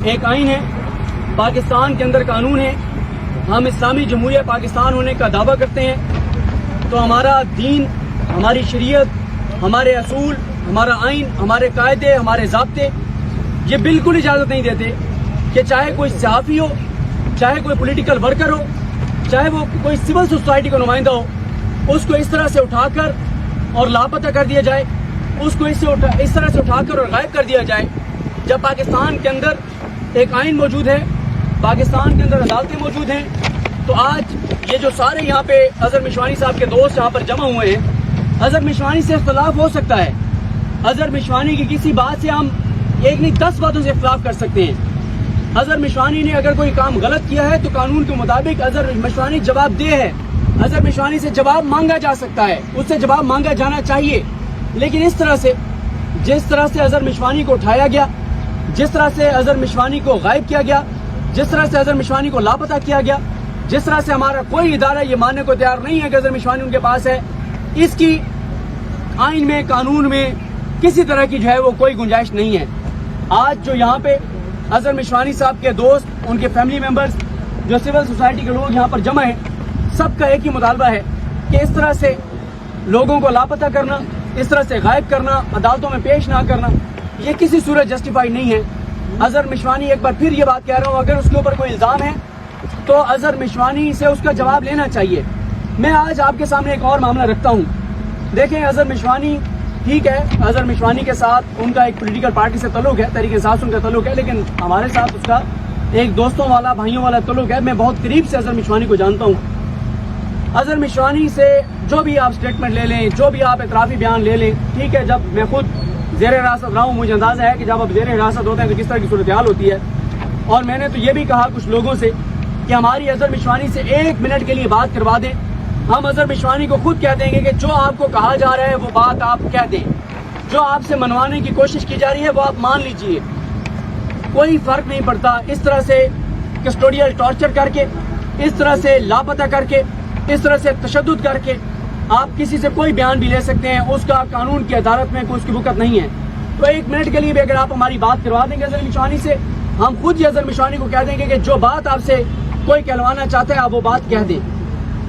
ایک آئین ہے، پاکستان کے اندر قانون ہے، ہم اسلامی جمہوریہ پاکستان ہونے کا دعویٰ کرتے ہیں، تو ہمارا دین، ہماری شریعت، ہمارے اصول، ہمارا آئین، ہمارے قاعدے، ہمارے ضابطے یہ بالکل اجازت نہیں دیتے کہ چاہے کوئی صحافی ہو، چاہے کوئی پولیٹیکل ورکر ہو، چاہے وہ کوئی سول سوسائٹی کا نمائندہ ہو، اس کو اس طرح سے اٹھا کر اور لاپتہ کر دیا جائے، اس کو اس طرح سے اٹھا کر اور غائب کر دیا جائے، جب پاکستان کے اندر ایک آئین موجود ہے، پاکستان کے اندر عدالتیں موجود ہیں۔ تو آج یہ جو سارے یہاں پہ اظہر مشوانی صاحب کے دوست یہاں پر جمع ہوئے ہیں، اظہر مشوانی سے اختلاف ہو سکتا ہے، اظہر مشوانی کی کسی بات سے ہم ایک نہیں 10 باتوں سے اختلاف کر سکتے ہیں۔ اظہر مشوانی نے اگر کوئی کام غلط کیا ہے تو قانون کے مطابق اظہر مشوانی جواب دہ ہے، اظہر مشوانی سے جواب مانگا جا سکتا ہے، اس سے جواب مانگا جانا چاہیے، لیکن اس طرح سے جس طرح سے اظہر مشوانی کو اٹھایا گیا، جس طرح سے اظہر مشوانی کو غائب کیا گیا، جس طرح سے اظہر مشوانی کو لاپتہ کیا گیا، جس طرح سے ہمارا کوئی ادارہ یہ ماننے کو تیار نہیں ہے کہ اظہر مشوانی ان کے پاس ہے، اس کی آئین میں، قانون میں کسی طرح کی جو ہے وہ کوئی گنجائش نہیں ہے۔ آج جو یہاں پہ اظہر مشوانی صاحب کے دوست، ان کے فیملی ممبرز، جو سول سوسائٹی کے لوگ یہاں پر جمع ہیں، سب کا ایک ہی مطالبہ ہے کہ اس طرح سے لوگوں کو لاپتہ کرنا، اس طرح سے غائب کرنا، عدالتوں میں پیش نہ کرنا، یہ کسی صورت جسٹیفائی نہیں ہے۔ اظہر مشوانی، ایک بار پھر یہ بات کہہ رہا ہوں، اگر اس کے اوپر کوئی الزام ہے تو اظہر مشوانی سے اس کا جواب لینا چاہیے۔ میں آج آپ کے سامنے ایک اور معاملہ رکھتا ہوں۔ دیکھیں، اظہر مشوانی ٹھیک ہے، اظہر مشوانی کے ساتھ ان کا ایک پولیٹیکل پارٹی سے تعلق ہے، تحریک انصاف سے ان کا تعلق ہے، لیکن ہمارے ساتھ اس کا ایک دوستوں والا، بھائیوں والا تعلق ہے۔ میں بہت قریب سے اظہر مشوانی کو جانتا ہوں۔ اظہر مشوانی سے جو بھی آپ سٹیٹمنٹ لے لیں، جو بھی آپ اعترافی بیان لے لیں، ٹھیک ہے، جب میں خود زیر حراست رہا ہوں، مجھے اندازہ ہے کہ جب آپ زیر حراست ہوتے ہیں تو کس طرح کی صورتحال ہوتی ہے، اور میں نے تو یہ بھی کہا کچھ لوگوں سے کہ ہماری اظہر مشوانی سے 1 منٹ کے لیے بات کروا دیں، ہم اظہر مشوانی کو خود کہہ دیں گے کہ جو آپ کو کہا جا رہا ہے وہ بات آپ کہہ دیں، جو آپ سے منوانے کی کوشش کی جا رہی ہے وہ آپ مان لیجئے، کوئی فرق نہیں پڑتا۔ اس طرح سے کسٹوڈیل ٹارچر کر کے، اس طرح سے لاپتہ کر کے، اس طرح سے تشدد کر کے آپ کسی سے کوئی بیان بھی لے سکتے ہیں، اس کا قانون کی عدالت میں کوئی اس کی وقت نہیں ہے۔ تو 1 منٹ کے لیے بھی اگر آپ ہماری بات کروا دیں گے اظہر مشوانی سے، ہم خود ہی اظہر مشوانی کو کہہ دیں گے کہ جو بات آپ سے کوئی کہلوانا چاہتا ہے آپ وہ بات کہہ دیں۔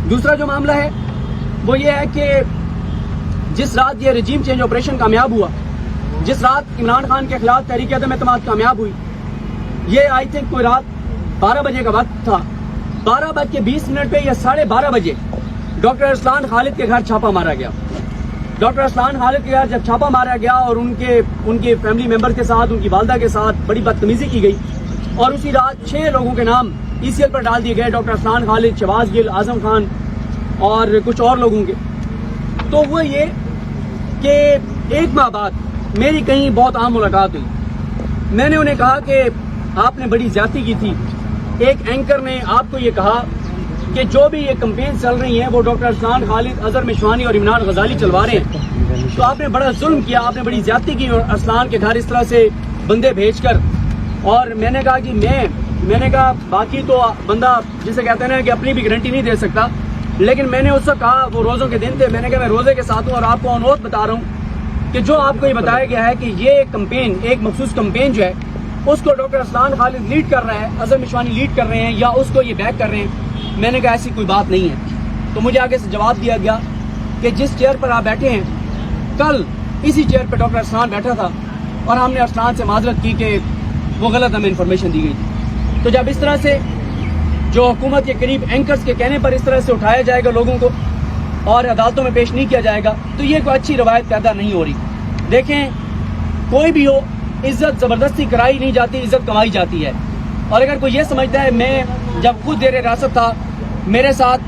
دوسرا جو معاملہ ہے وہ یہ ہے کہ جس رات یہ رجیم چینج آپریشن کامیاب ہوا، جس رات عمران خان کے خلاف تحریک عدم اعتماد کامیاب ہوئی، یہ آئی تھنک کوئی رات 12 بجے کا وقت تھا، 12:20 پہ یا 12:30 بجے ڈاکٹر ارسلان خالد کے گھر چھاپا مارا گیا۔ ڈاکٹر ارسلان خالد کے گھر جب چھاپا مارا گیا اور ان کے فیملی ممبر کے ساتھ، ان کی والدہ کے ساتھ بڑی بدتمیزی کی گئی، اور اسی رات 6 لوگوں کے نام ECL پر ڈال دیے گئے، ڈاکٹر ارسلان خالد، شہباز گل، اعظم خان اور کچھ اور لوگوں کے۔ تو وہ یہ کہ 1 ماہ بعد میری کہیں بہت عام ملاقات ہوئی، میں نے انہیں کہا کہ آپ نے بڑی زیادتی کی تھی، ایک اینکر نے آپ کو یہ کہا کہ جو بھی یہ کمپین چل رہی ہیں وہ ڈاکٹر ارسلان خالد، اظہر مشوانی اور عمران غزالی چلوا رہے ہیں، تو آپ نے بڑا ظلم کیا، آپ نے بڑی زیادتی کی ارسلان کے گھر اس طرح سے بندے بھیج کر۔ اور میں نے کہا کہ میں نے کہا باقی تو بندہ جسے کہتے ہیں نا کہ اپنی بھی گارنٹی نہیں دے سکتا، لیکن میں نے اس سے کہا، وہ روزوں کے دن تھے، میں نے کہا میں روزے کے ساتھ ہوں اور آپ کو آن اوتھ بتا رہا ہوں کہ جو آپ کو یہ بتایا گیا ہے کہ یہ کمپین، ایک مخصوص کمپین جو ہے اس کو ڈاکٹر ارسلان خالد لیڈ کر رہا ہے، اظہر مشوانی لیڈ کر رہے ہیں یا اس کو یہ بیک کر رہے ہیں، میں نے کہا ایسی کوئی بات نہیں ہے۔ تو مجھے آگے سے جواب دیا گیا کہ جس چیئر پر آپ بیٹھے ہیں، کل اسی چیئر پہ ڈاکٹر ارسلان بیٹھا تھا اور ہم نے ارسلان سے معذرت کی کہ وہ غلط ہمیں انفارمیشن دی گئی تھی۔ تو جب اس طرح سے جو حکومت کے قریب اینکرز کے کہنے پر اس طرح سے اٹھایا جائے گا لوگوں کو اور عدالتوں میں پیش نہیں کیا جائے گا تو یہ کوئی اچھی روایت پیدا نہیں ہو رہی۔ دیکھیں، کوئی بھی ہو، عزت زبردستی کرائی نہیں جاتی، عزت کمائی جاتی ہے۔ اور اگر کوئی یہ سمجھتا ہے، میں جب خود زیر حراست تھا، میرے ساتھ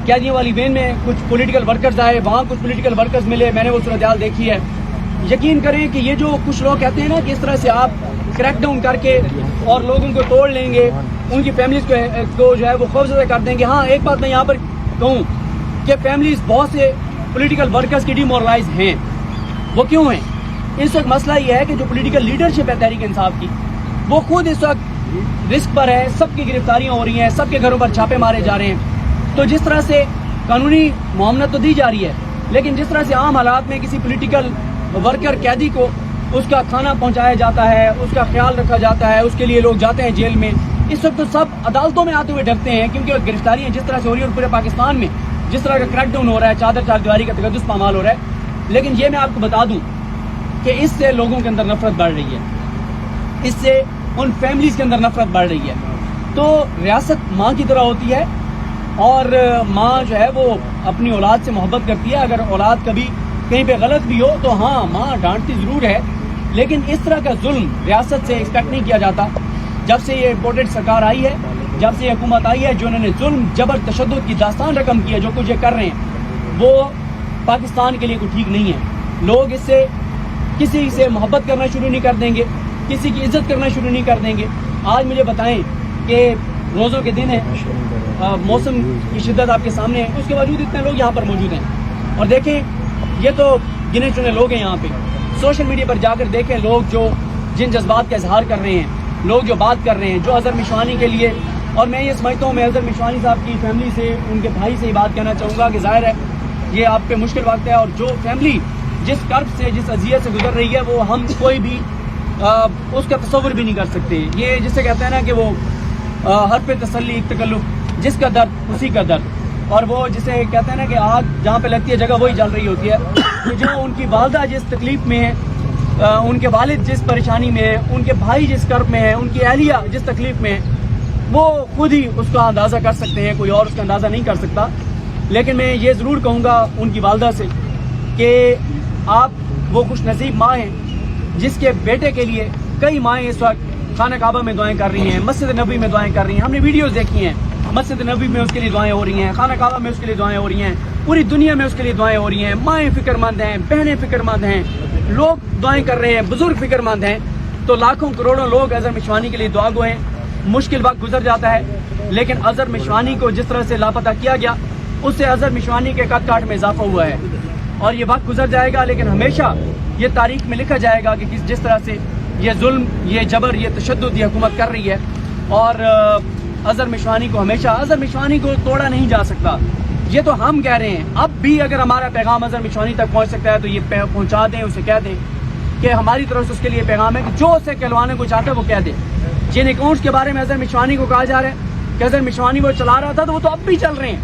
قیدیوں والی وین میں کچھ پولیٹیکل ورکرز آئے، وہاں کچھ پولیٹیکل ورکرز ملے، میں نے وہ صورتحال دیکھی ہے، یقین کریں کہ یہ جو کچھ لوگ کہتے ہیں نا کہ اس طرح سے آپ کریک ڈاؤن کر کے اور لوگوں کو توڑ لیں گے، ان کی فیملیز کو جو ہے وہ خوفزدہ کر دیں گے۔ ہاں، ایک بات میں یہاں پر کہوں کہ فیملیز بہت سے پولیٹیکل ورکرز کی ڈیمورلائز ہیں۔ وہ کیوں ہیں؟ اس وقت مسئلہ یہ ہے کہ جو پولیٹیکل لیڈرشپ ہے تحریک انصاف کی، وہ خود اس وقت رسک پر ہے، سب کی گرفتاریاں ہو رہی ہیں، سب کے گھروں پر چھاپے مارے جا رہے ہیں۔ تو جس طرح سے قانونی معاملت تو دی جا رہی ہے، لیکن جس طرح سے عام حالات میں کسی پولیٹیکل ورکر قیدی کو اس کا کھانا پہنچایا جاتا ہے, اس کا خیال رکھا جاتا ہے, اس کے لیے لوگ جاتے ہیں جیل میں. اس وقت تو سب عدالتوں میں آتے ہوئے ڈرتے ہیں, کیونکہ گرفتاریاں جس طرح سے ہو رہی ہیں اور پورے پاکستان میں جس طرح کا کریک ڈاؤن ہو رہا ہے, چادر چار دیواری کا تقدس پامال ہو رہا ہے. لیکن یہ میں آپ کو بتا دوں کہ اس سے لوگوں کے اندر نفرت بڑھ رہی ہے, اس سے ان فیملیز کے اندر نفرت بڑھ رہی ہے. تو ریاست ماں کی طرح ہوتی ہے, اور ماں جو ہے وہ اپنی اولاد سے محبت کرتی ہے. اگر اولاد کبھی کہیں پہ غلط بھی ہو تو ہاں ماں ڈانٹتی ضرور ہے, لیکن اس طرح کا ظلم ریاست سے ایکسپیکٹ نہیں کیا جاتا. جب سے یہ امپورٹڈ سرکار آئی ہے, جب سے یہ حکومت آئی ہے, جو انہوں نے ظلم جبر تشدد کی داستان رقم کی ہے, جو کچھ یہ کر رہے ہیں وہ پاکستان کے لیے کوئی ٹھیک نہیں ہے. لوگ اس سے کسی سے محبت کرنا شروع نہیں کر دیں گے, کسی کی عزت کرنا شروع نہیں کر دیں گے. آج مجھے بتائیں کہ روزوں کے دن ہے, موسم کی شدت آپ کے سامنے ہے, اس کے باوجود اتنے لوگ یہاں پر موجود ہیں. اور دیکھیں یہ تو گنے چنے لوگ ہیں یہاں پہ. سوشل میڈیا پر جا کر دیکھیں لوگ جو جن جذبات کا اظہار کر رہے ہیں, لوگ جو بات کر رہے ہیں, جو اظہر مشوانی کے لیے. اور میں یہ سمجھتا ہوں, میں اظہر مشوانی صاحب کی فیملی سے, ان کے بھائی سے یہ بات کہنا چاہوں گا کہ ظاہر ہے یہ آپ پہ مشکل وقت ہے, اور جو فیملی جس کرب سے جس اذیت سے گزر رہی ہے وہ ہم کوئی بھی اس کا تصور بھی نہیں کر سکتے. یہ جسے کہتے ہیں نا کہ وہ ہر پہ تسلی ایک تکلف, جس کا درد اسی کا درد. اور وہ جسے کہتے ہیں نا کہ آگ جہاں پہ لگتی ہے جگہ وہی جل رہی ہوتی ہے. کہ جو ان کی والدہ جس تکلیف میں ہے, ان کے والد جس پریشانی میں ہے, ان کے بھائی جس کرب میں ہے, ان کی اہلیہ جس تکلیف میں ہے, وہ خود ہی اس کا اندازہ کر سکتے ہیں, کوئی اور اس کا اندازہ نہیں کر سکتا. لیکن میں یہ ضرور کہوں گا ان کی والدہ سے کہ آپ وہ خوش نصیب ماں ہیں جس کے بیٹے کے لیے کئی مائیں اس وقت خانہ کعبہ میں دعائیں کر رہی ہیں, مسجد نبوی میں دعائیں کر رہی ہیں. ہم نے ویڈیوز دیکھی ہیں, مسجد نبوی میں اس کے لیے دعائیں ہو رہی ہیں, خانہ کعبہ میں اس کے لیے دعائیں ہو رہی ہیں, پوری دنیا میں اس کے لیے دعائیں ہو رہی ہیں. مائیں فکر مند ہیں, بہنیں فکر مند ہیں, لوگ دعائیں کر رہے ہیں, بزرگ فکر مند ہیں. تو لاکھوں کروڑوں لوگ اظہر مشوانی کے لیے دعا گو ہیں. مشکل وقت گزر جاتا ہے, لیکن اظہر مشوانی کو جس طرح سے لاپتہ کیا گیا اس سے اظہر مشوانی کے قد کاٹ میں اضافہ ہوا ہے. اور یہ وقت گزر جائے گا, لیکن ہمیشہ یہ تاریخ میں لکھا جائے گا کہ جس طرح سے یہ ظلم, یہ جبر, یہ تشدد یہ حکومت کر رہی ہے. اور اظہر مشوانی کو ہمیشہ, اظہر مشوانی کو توڑا نہیں جا سکتا. یہ تو ہم کہہ رہے ہیں, اب بھی اگر ہمارا پیغام اظہر مشوانی تک پہنچ سکتا ہے تو یہ پہنچا دیں, اسے کہہ دیں کہ ہماری طرف سے اس کے لیے پیغام ہے کہ جو اسے کہلوانے کو چاہتا ہے وہ کہہ دے. جن اکاؤنٹس کے بارے میں اظہر مشوانی کو کہا جا رہا ہے کہ اظہر مشوانی وہ چلا رہا تھا, تو وہ تو اب بھی چل رہے ہیں.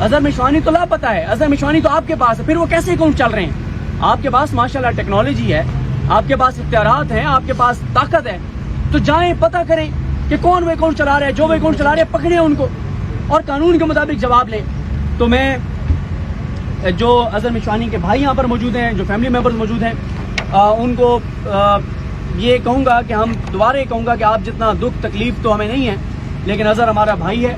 اظہر مشوانی تو لاپتہ ہے, اظہر مشوانی تو آپ کے پاس ہے, پھر وہ کیسے اکاؤنٹ چل رہے ہیں؟ آپ کے پاس ماشاءاللہ ٹیکنالوجی ہے, آپ کے پاس اختیارات ہیں, آپ کے پاس طاقت ہے, تو جائیں پتہ کریں کہ کون وہ اکاؤنٹ چلا رہا ہے. جو وہ اکاؤنٹ چلا رہے ہیں پکڑیں ان کو اور قانون کے مطابق جواب لیں. تو میں جو اظہر مشوانی کے بھائی یہاں پر موجود ہیں, جو فیملی ممبرز موجود ہیں, ان کو یہ کہوں گا کہ ہم دوبارہ یہ کہوں گا کہ آپ جتنا دکھ تکلیف تو ہمیں نہیں ہے, لیکن اظہر ہمارا بھائی ہے,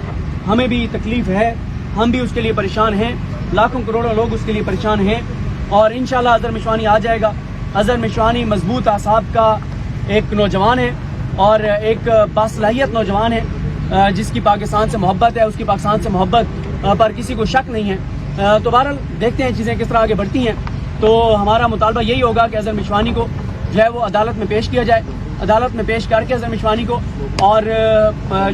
ہمیں بھی تکلیف ہے, ہم بھی اس کے لیے پریشان ہیں, لاکھوں کروڑوں لوگ اس کے لیے پریشان ہیں. اور انشاءاللہ اظہر مشوانی آ جائے گا. اظہر مشوانی مضبوط اعصاب کا ایک نوجوان ہے اور ایک باصلاحیت نوجوان ہے, جس کی پاکستان سے محبت ہے, اس کی پاکستان سے محبت پر کسی کو شک نہیں ہے. تو بہرحال دیکھتے ہیں چیزیں کس طرح آگے بڑھتی ہیں. تو ہمارا مطالبہ یہی ہوگا کہ اظہر مشوانی کو جو ہے وہ عدالت میں پیش کیا جائے, عدالت میں پیش کر کے اظہر مشوانی کو, اور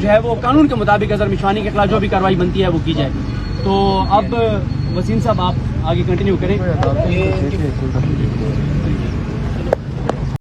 جو ہے وہ قانون کے مطابق اظہر مشوانی کے خلاف جو بھی کارروائی بنتی ہے وہ کی جائے. تو اب وسیم صاحب آپ آگے کنٹینیو کریں.